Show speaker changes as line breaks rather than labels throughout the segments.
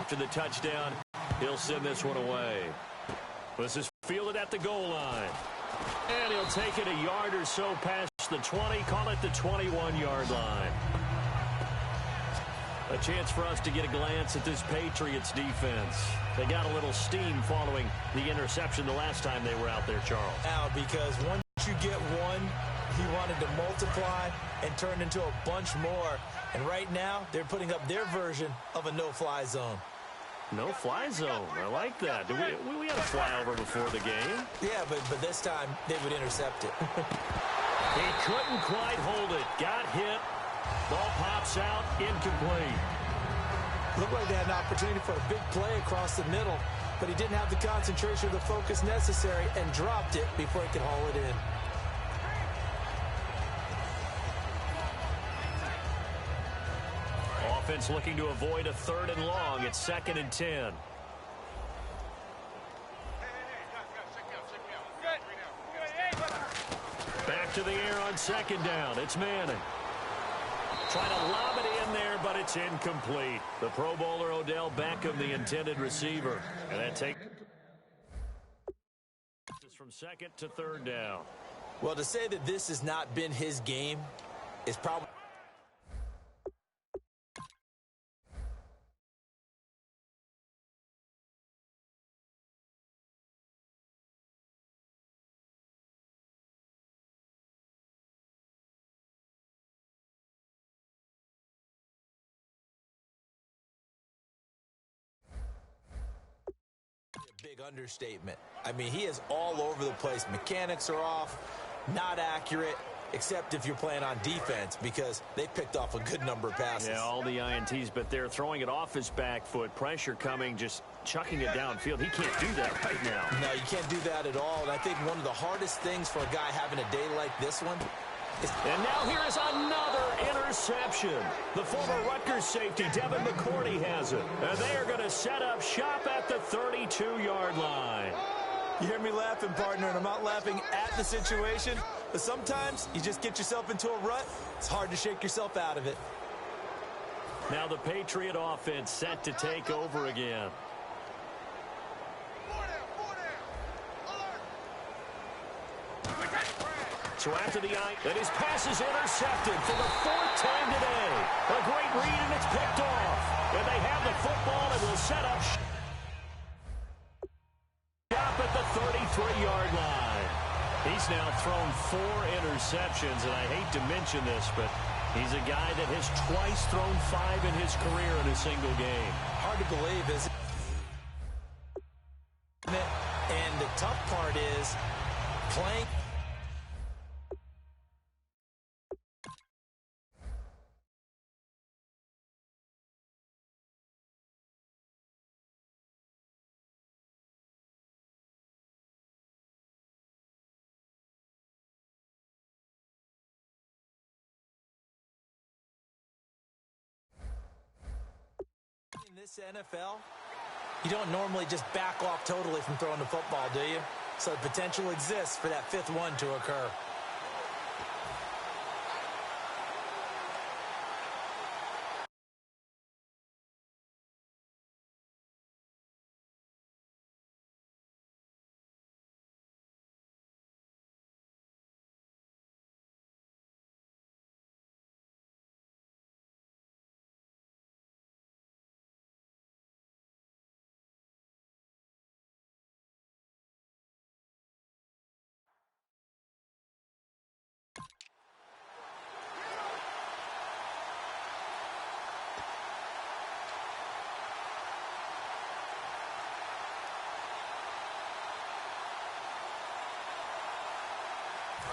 after the touchdown. He'll send this one away. This is fielded at the goal line. And he'll take it a yard or so past the 20, call it the 21-yard line. A chance for us to get a glance at this Patriots defense. They got a little steam following the interception the last time they were out there, Charles.
Now, because once you get one, he wanted to multiply and turn into a bunch more. And right now, they're putting up their version of a no-fly zone.
No-fly zone. I like that. We had a flyover before the game.
Yeah, but this time they would intercept it.
He couldn't quite hold it. Got hit. Ball pops out. Incomplete.
Looked like they had an opportunity for a big play across the middle, but he didn't have the concentration or the focus necessary and dropped it before he could haul it in.
Offense looking to avoid a 3rd and long. It's 2nd and 10. Back to the air on 2nd down. It's Manning. Trying to lob it in there, but it's incomplete. The Pro Bowler Odell Beckham, the intended receiver. And that takes us from 2nd to 3rd down.
Well, to say that this has not been his game is probably... big understatement. I mean, he is all over the place. Mechanics are off, not accurate, except if you're playing on defense, because they picked off a good number of passes.
Yeah, all the INTs, but they're throwing it off his back foot. Pressure coming, just chucking it downfield. He can't do that right now.
No, you can't do that at all. And I think one of the hardest things for a guy having a day like this one is...
And now here is another interception. The former Rutgers safety, Devin McCourty, has it. And they are going to set up shop at the 32-yard line.
You hear me laughing, partner, and I'm not laughing at the situation, but sometimes you just get yourself into a rut. It's hard to shake yourself out of it.
Now the Patriot offense set to take over again. So after the eye, and his pass is intercepted for the 4th time today. A great read, and it's picked off. And they have the football and will set up shop at the 33-yard line. He's now thrown 4 interceptions, and I hate to mention this, but he's a guy that has twice thrown 5 in his career in a single game.
Hard to believe, isn't it? And the tough part is playing. In this NFL, you don't normally just back off totally from throwing the football, do you? So the potential exists for that 5th one to occur.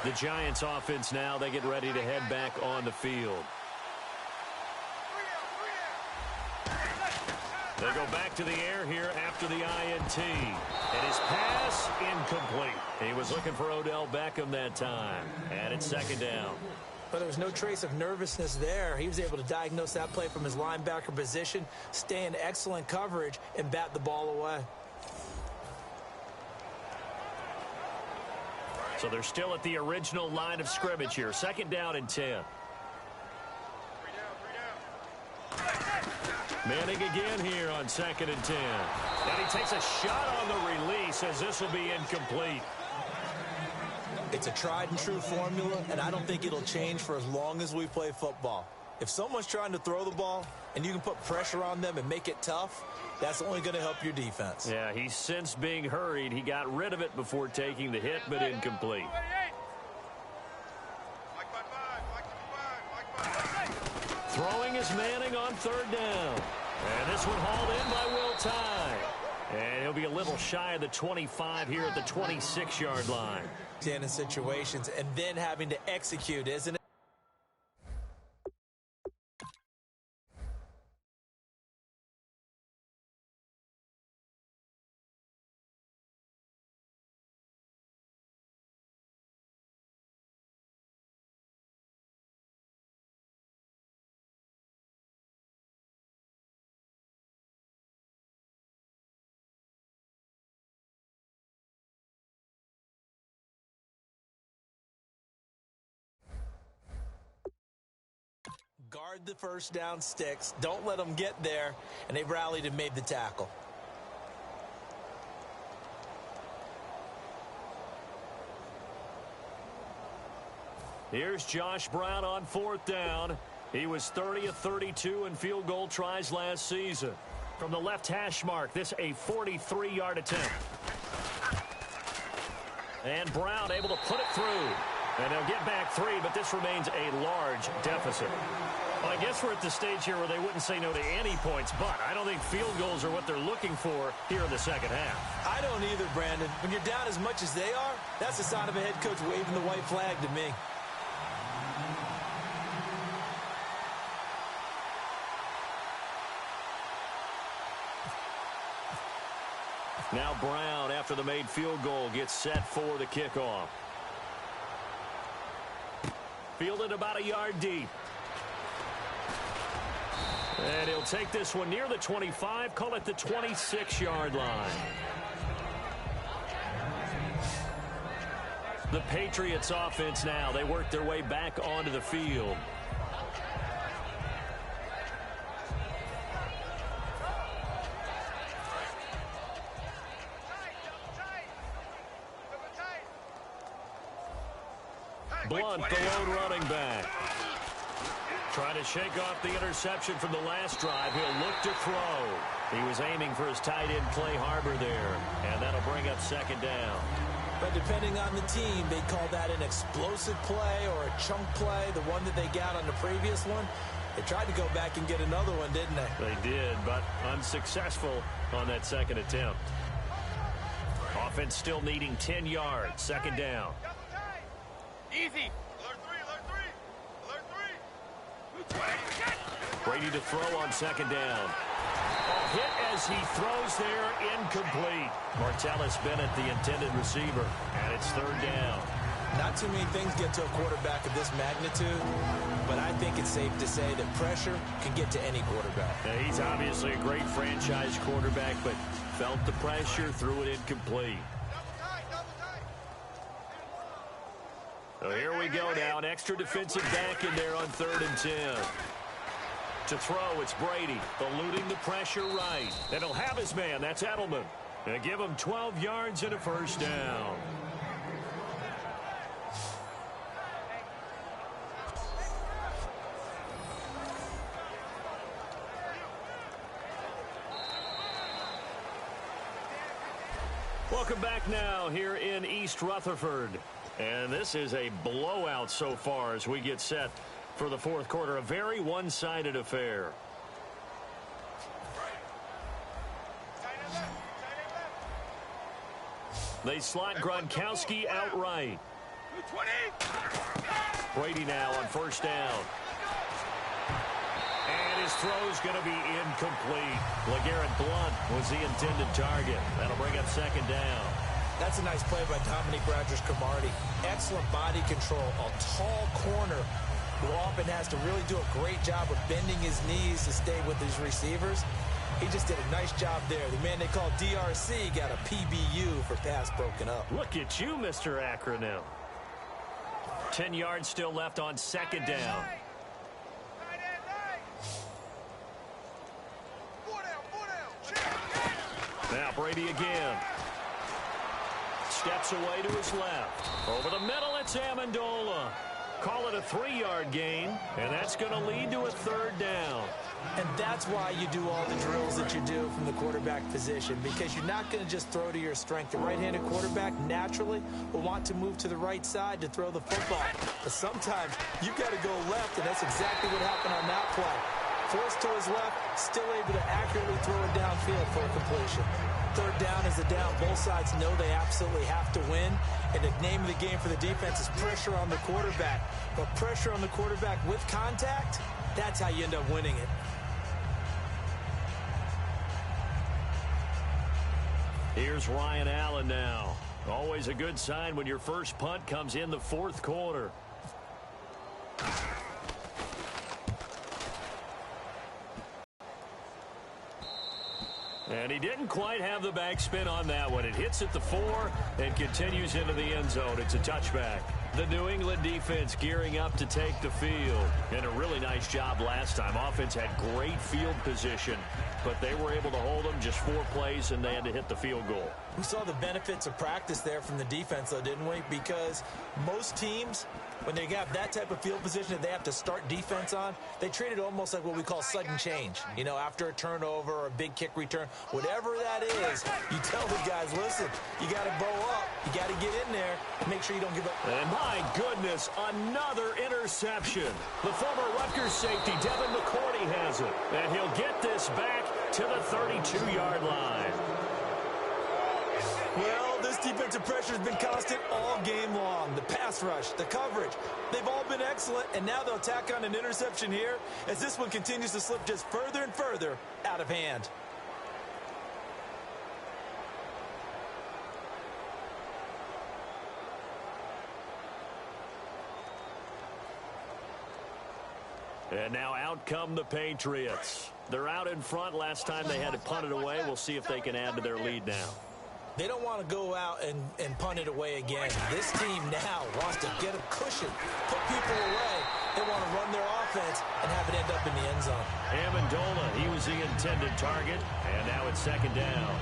The Giants offense now, they get ready to head back on the field. They go back to the air here after the INT. And his pass incomplete. He was looking for Odell Beckham that time. And it's 2nd down.
But there was no trace of nervousness there. He was able to diagnose that play from his linebacker position, stay in excellent coverage, and bat the ball away.
So they're still at the original line of scrimmage here. 2nd down and 10. Manning again here on 2nd and 10. And he takes a shot on the release as this will be incomplete.
It's a tried and true formula, and I don't think it'll change for as long as we play football. If someone's trying to throw the ball and you can put pressure on them and make it tough, that's only going to help your defense.
Yeah, he's since being hurried. He got rid of it before taking the hit, but incomplete. Throwing is Manning on 3rd down. And this one hauled in by Will Tye. And he'll be a little shy of the 25 here at the 26-yard line.
In situations and then having to execute, isn't it? Guard the first down sticks. Don't let them get there. And they rallied and made the tackle.
Here's Josh Brown on 4th down. He was 30 of 32 in field goal tries last season. From the left hash mark, this a 43-yard attempt. And Brown able to put it through. And they'll get back 3, but this remains a large deficit. Well, I guess we're at the stage here where they wouldn't say no to any points, but I don't think field goals are what they're looking for here in the second half.
I don't either, Brandon. When you're down as much as they are, that's the sign of a head coach waving the white flag to me.
Now Brown, after the made field goal, gets set for the kickoff. Fielded about a yard deep. And he'll take this one near the 25, call it the 26-yard line. The Patriots offense now, they work their way back onto the field. Blunt, the lone running back. Trying to shake off the interception from the last drive. He'll look to throw. He was aiming for his tight end, Clay Harbor, there. And that'll bring up 2nd down.
But depending on the team, they call that an explosive play or a chunk play, the one that they got on the previous one. They tried to go back and get another one, didn't they?
They did, but unsuccessful on that 2nd attempt. Offense still needing 10 yards. 2nd down.
Easy.
Brady to throw on 2nd down. Hit as he throws there, incomplete. Martellus Bennett, the intended receiver, and it's 3rd down.
Not too many things get to a quarterback of this magnitude, but I think it's safe to say that pressure can get to any quarterback.
Yeah, he's obviously a great franchise quarterback, but felt the pressure, threw it incomplete. So here we go now, an extra defensive back in there on 3rd and 10. To throw, it's Brady, eluding the pressure right. And he'll have his man, that's Edelman. And give him 12 yards and a 1st down. Welcome back now here in East Rutherford. And this is a blowout so far as we get set for the 4th quarter. A very one-sided affair. They slot Gronkowski outright. Brady now on 1st down. And his throw's going to be incomplete. LeGarrette Blunt was the intended target. That'll bring up 2nd down.
That's a nice play by Dominique Rodgers-Cromartie. Excellent body control. A tall corner who often has to really do a great job of bending his knees to stay with his receivers. He just did a nice job there. The man they call DRC got a PBU for pass broken up.
Look at you, Mr. Acronym. 10 yards still left on 2nd down. Brady again. Steps away to his left. Over the middle, it's Amendola. Call it a 3-yard gain, and that's going to lead to a 3rd down.
And that's why you do all the drills that you do from the quarterback position, because you're not going to just throw to your strength. The right-handed quarterback naturally will want to move to the right side to throw the football. But sometimes you've got to go left, and that's exactly what happened on that play. Forced to his left, still able to accurately throw it downfield for a completion. 3rd down is a down. Both sides know they absolutely have to win. And the name of the game for the defense is pressure on the quarterback. But pressure on the quarterback with contact, that's how you end up winning it.
Here's Ryan Allen now. Always a good sign when your first punt comes in the 4th quarter. And he didn't quite have the backspin on that one. It hits at the 4 and continues into the end zone. It's a touchback. The New England defense gearing up to take the field. And a really nice job last time. Offense had great field position, but they were able to hold them just 4 plays, and they had to hit the field goal.
We saw the benefits of practice there from the defense, though, didn't we? Because most teams, when they have that type of field position that they have to start defense on, they treat it almost like what we call sudden change. You know, after a turnover or a big kick return, whatever that is, you tell the guys, listen, you got to bow up. You got to get in there and make sure you don't give up.
And my goodness, another interception. The former Rutgers safety, Devin McCourty, has it. And he'll get this back to the 32-yard line.
Well, this defensive pressure has been constant all game long. The pass rush, the coverage, they've all been excellent, and now they'll tack on an interception here as this one continues to slip just further and further out of hand.
And now out come the Patriots. They're out in front. Last time they had to punt it away. We'll see if they can add to their lead now.
They don't want to go out and punt it away again. This team now wants to get a cushion, put people away. They want to run their offense and have it end up in the end zone.
Amendola, he was the intended target, and now it's 2nd down.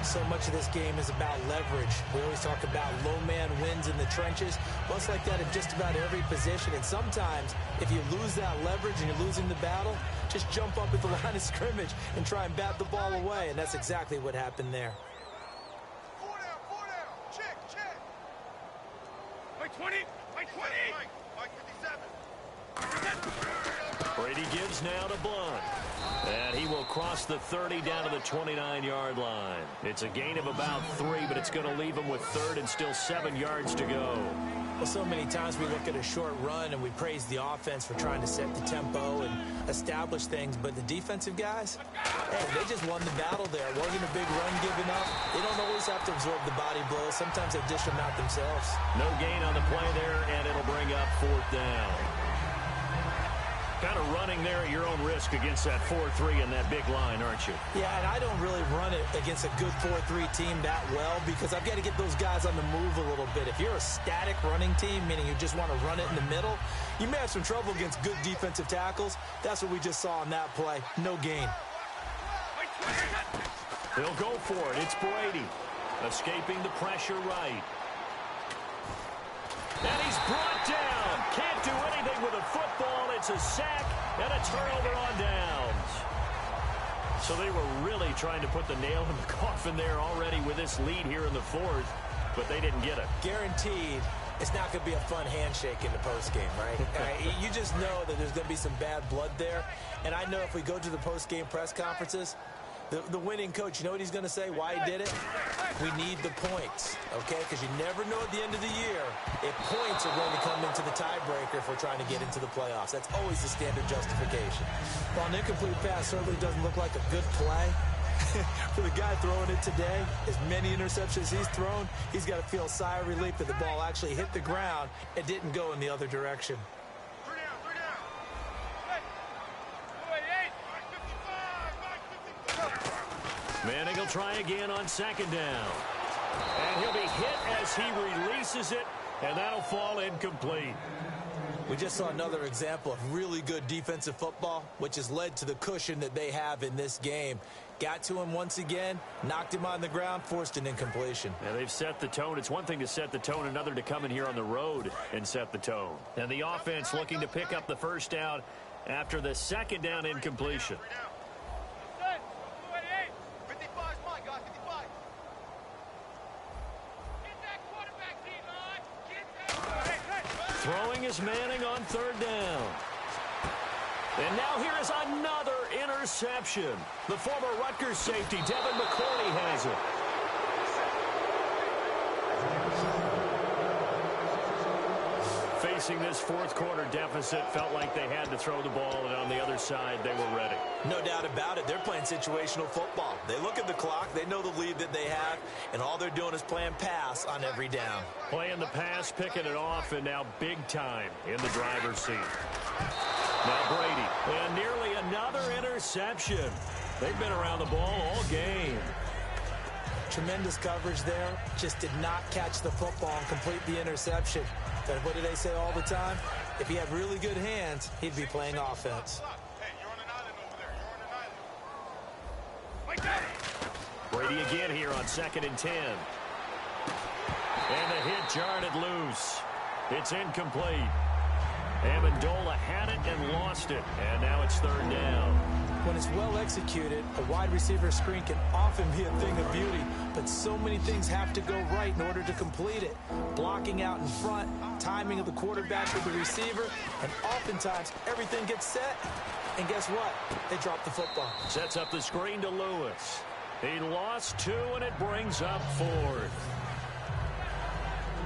So much of this game is about leverage. We always talk about low man wins in the trenches. Well, it's like that in just about every position. And sometimes, if you lose that leverage and you're losing the battle, just jump up at the line of scrimmage and try and bat the ball away. And that's exactly what happened there.
4 down. Check. By 20. By 57.
Brady gives now to Blunt. And he will cross the 30 down to the 29-yard line. It's a gain of about 3, but it's going to leave him with 3rd and still 7 yards to go.
Well, so many times we look at a short run and we praise the offense for trying to set the tempo and establish things, but the defensive guys, hey, they just won the battle there. It wasn't a big run given up. They don't always have to absorb the body blows. Sometimes they dish them out themselves.
No gain on the play there, and it'll bring up 4th down. Kind of running there at your own risk against that 4-3 and that big line, aren't you?
Yeah, and I don't really run it against a good 4-3 team that well because I've got to get those guys on the move a little bit. If you're a static running team, meaning you just want to run it in the middle, you may have some trouble against good defensive tackles. That's what we just saw on that play. No gain.
He'll go for it. It's Brady. Escaping the pressure right. And he's brought down. Can't do anything with a football. It's a sack and a turnover on downs. So they were really trying to put the nail in the coffin there already with this lead here in the 4th, but they didn't get it.
Guaranteed it's not going to be a fun handshake in the postgame, right? You just know that there's going to be some bad blood there. And I know if we go to the postgame press conferences, the winning coach, you know what he's going to say, why he did it? We need the points, okay? Because you never know at the end of the year if points are going to come into the tiebreaker if we're trying to get into the playoffs. That's always the standard justification. While an incomplete pass certainly doesn't look like a good play, for the guy throwing it today, as many interceptions he's thrown, he's got to feel a sigh of relief that the ball actually hit the ground and didn't go in the other direction.
Manning will try again on 2nd down. And he'll be hit as he releases it, and that'll fall incomplete.
We just saw another example of really good defensive football, which has led to the cushion that they have in this game. Got to him once again, knocked him on the ground, forced an incompletion.
Yeah, they've set the tone. It's one thing to set the tone, another to come in here on the road and set the tone. And the offense looking to pick up the first down after the second down incompletion. Throwing is Manning on third down. And now here is another interception. The former Rutgers safety, Devin McCourty, has it. Facing this fourth quarter deficit, felt like they had to throw the ball, and on the other side, they were ready.
No doubt about it. They're playing situational football. They look at the clock, they know the lead that they have, and all they're doing is playing pass on every down.
Playing the pass, picking it off, and now big time in the driver's seat. Now Brady, and nearly another interception. They've been around the ball all game.
Tremendous coverage there. Just did not catch the football and complete the interception. But what do they say all the time? If he had really good hands, he'd be playing offense.
Hey, you're on an island over there. You're on an island.
Brady again here on 2nd and 10. And the hit jarred it loose. It's incomplete. Amendola had it and lost it. And now it's third down.
When it's well executed, a wide receiver screen can often be a thing of beauty, but so many things have to go right in order to complete it. Blocking out in front, timing of the quarterback with the receiver, and oftentimes everything gets set, and guess what? They drop the football.
Sets up the screen to Lewis. He lost 2, and it brings up 4th.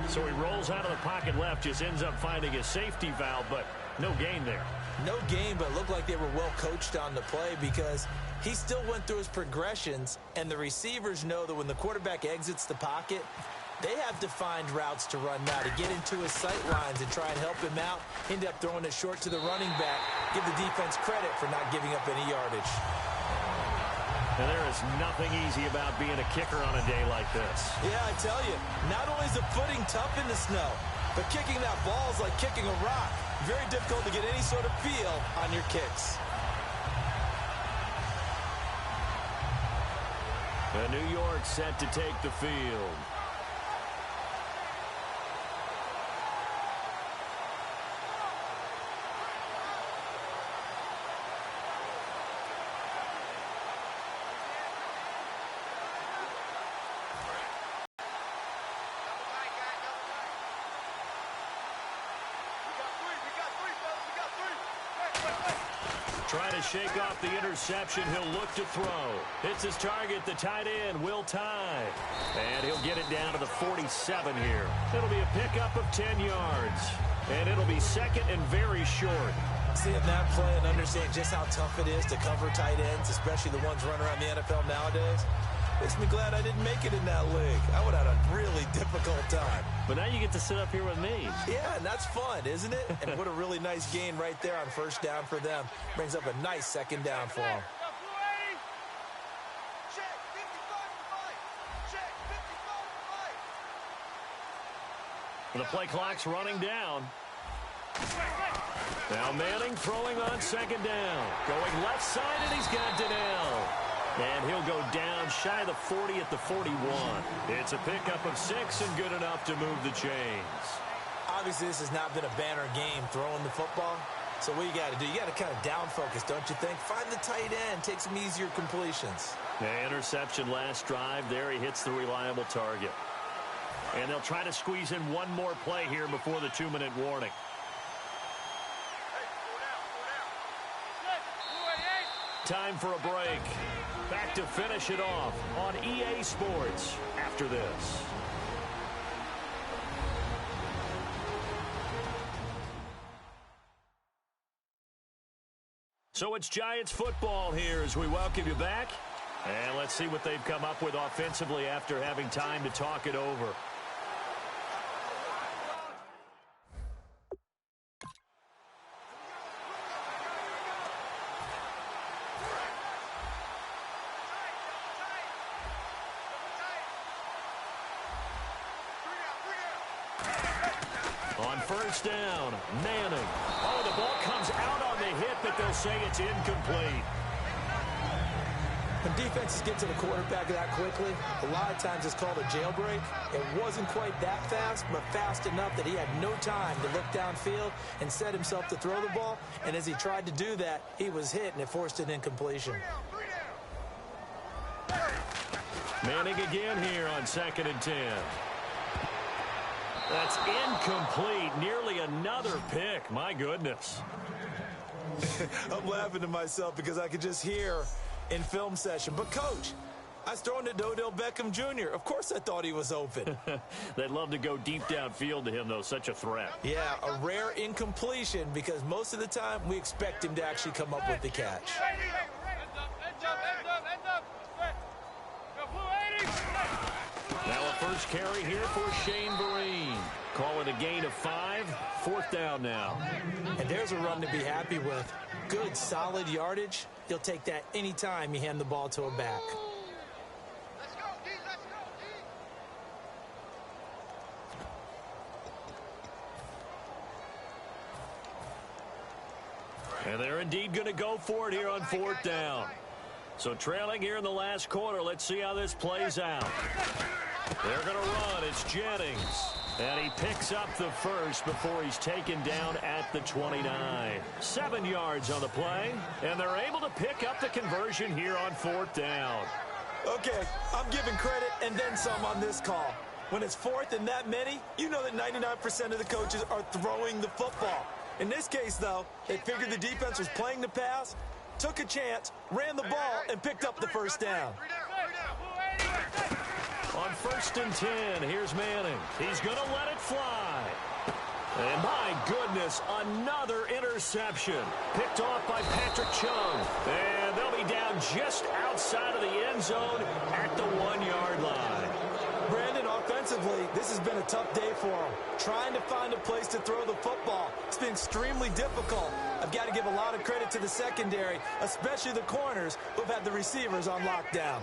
So he rolls out of the pocket left, just ends up finding a safety valve, but no gain there.
No gain, but it looked like they were well coached on the play because he still went through his progressions, and the receivers know that when the quarterback exits the pocket, they have defined routes to run now to get into his sight lines and try and help him out. End up throwing it short to the running back. Give the defense credit for not giving up any yardage.
And there is nothing easy about being a kicker on a day like this.
Yeah, I tell you, not only is the footing tough in the snow, but kicking that ball is like kicking a rock. Very difficult to get any sort of feel on your kicks.
And New York set to take the field. Trying to shake off the interception. He'll look to throw. Hits his target, the tight end, Will Tye. And he'll get it down to the 47 here. It'll be a pickup of 10 yards. And it'll be second and very short.
Seeing that play and understanding just how tough it is to cover tight ends, especially the ones running around the NFL nowadays, makes me glad I didn't make it in that league. I would have had a really difficult time.
But now you get to sit up here with me.
Yeah, and that's fun, isn't it? And what a really nice gain right there on first down for them. Brings up a nice second down for them.
The play clock's running down. Now Manning throwing on second down. Going left side, and he's got Donnell. And he'll go down shy of the 40 at the 41. It's a pickup of 6 and good enough to move the chains.
Obviously, this has not been a banner game throwing the football. So what you got to do, you got to kind of down focus, don't you think? Find the tight end, take some easier completions.
The interception last drive there. He hits the reliable target. And they'll try to squeeze in one more play here before the 2-minute warning. Time for a break. Back to finish it off on EA Sports after this. So it's Giants football here as we welcome you back. And let's see what they've come up with offensively after having time to talk it over. On first down, Manning. Oh, the ball comes out on the hit, but they'll say it's incomplete.
When defenses get to the quarterback that quickly, a lot of times it's called a jailbreak. It wasn't quite that fast, but fast enough that he had no time to look downfield and set himself to throw the ball. And as he tried to do that, he was hit, and it forced an incompletion.
Manning again here on 2nd and 10. That's incomplete. Nearly another pick. My goodness.
I'm laughing to myself because I could just hear in film session. But, Coach, I was throwing to Odell Beckham Jr. Of course I thought he was open.
They'd love to go deep downfield to him, though. Such a threat.
Yeah, a rare incompletion because most of the time we expect him to actually come up with the catch.
Now a first carry here for Shane Vereen. Call it a gain of 5. 4th down now.
And there's a run to be happy with. Good, solid yardage. He'll take that anytime you hand the ball to a back.
Let's go, D. Let's go, D.
And they're indeed going to go for it here on 4th down. So trailing here in the last quarter. Let's see how this plays out. They're going to run. It's Jennings. And he picks up the first before he's taken down at the 29. 7 yards on the play. And they're able to pick up the conversion here on 4th down.
Okay, I'm giving credit and then some on this call. When it's 4th and that many, you know that 99% of the coaches are throwing the football. In this case, though, they figured the defense was playing the pass, took a chance, ran the ball, and picked up the first down.
On 1st and 10, here's Manning. He's going to let it fly. And my goodness, another interception. Picked off by Patrick Chung. And they'll be down just outside of the end zone at the 1-yard line.
Brandon, offensively, this has been a tough day for him. Trying to find a place to throw the football. It's been extremely difficult. I've got to give a lot of credit to the secondary, especially the corners who've had the receivers on lockdown.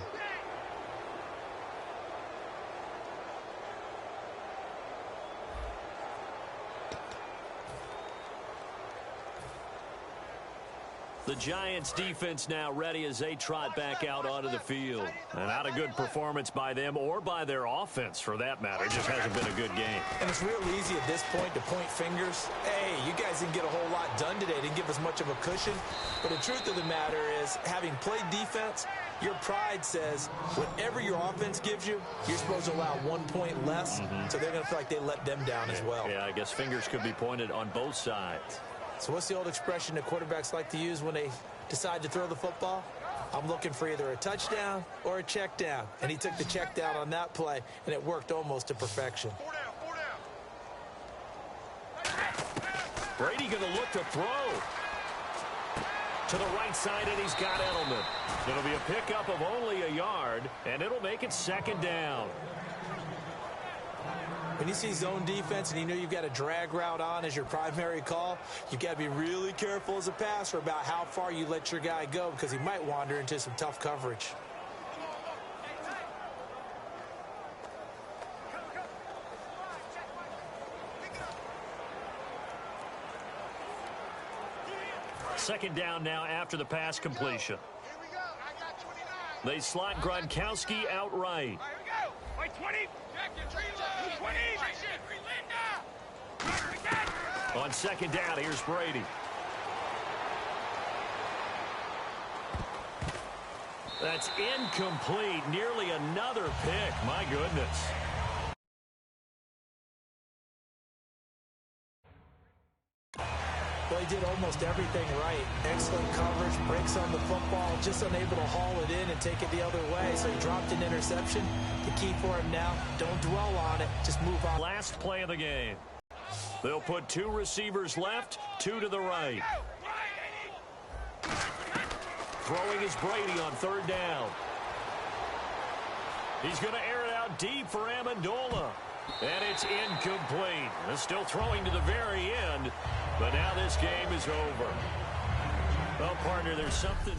The Giants defense now ready as they trot back out onto the field. And not a good performance by them or by their offense for that matter. It just hasn't been a good game.
And it's real easy at this point to point fingers. Hey, you guys didn't get a whole lot done today. Didn't give us much of a cushion. But the truth of the matter is, having played defense, your pride says whatever your offense gives you, you're supposed to allow 1 point less. So they're going to feel like they let them down as well.
Yeah, I guess fingers could be pointed on both sides.
So what's the old expression that quarterbacks like to use when they decide to throw the football? I'm looking for either a touchdown or a check down. And he took the check down on that play, and it worked almost to perfection.
4 down.
Brady going to look to throw. To the right side, and he's got Edelman. It'll be a pickup of only a yard, and it'll make it 2nd down.
When you see zone defense and you know you've got a drag route on as your primary call, you've got to be really careful as a passer about how far you let your guy go because he might wander into some tough coverage.
Second down now after the pass completion.
Here we go. I got 29.
They slot Gronkowski outright.
Here we go. Wait, 20. Jack, your tree line. 20.
On 2nd down, here's Brady. That's incomplete. Nearly another pick. My goodness.
Well, he did almost everything right. Excellent coverage, breaks on the football, just unable to haul it in and take it the other way. So he dropped an interception. The key for him now, don't dwell on it. Just move on.
Last play of the game. They'll put 2 receivers left, 2 to the right. Throwing is Brady on 3rd down. He's going to air it out deep for Amendola. And it's incomplete. They're still throwing to the very end. But now this game is over. Well, partner, there's something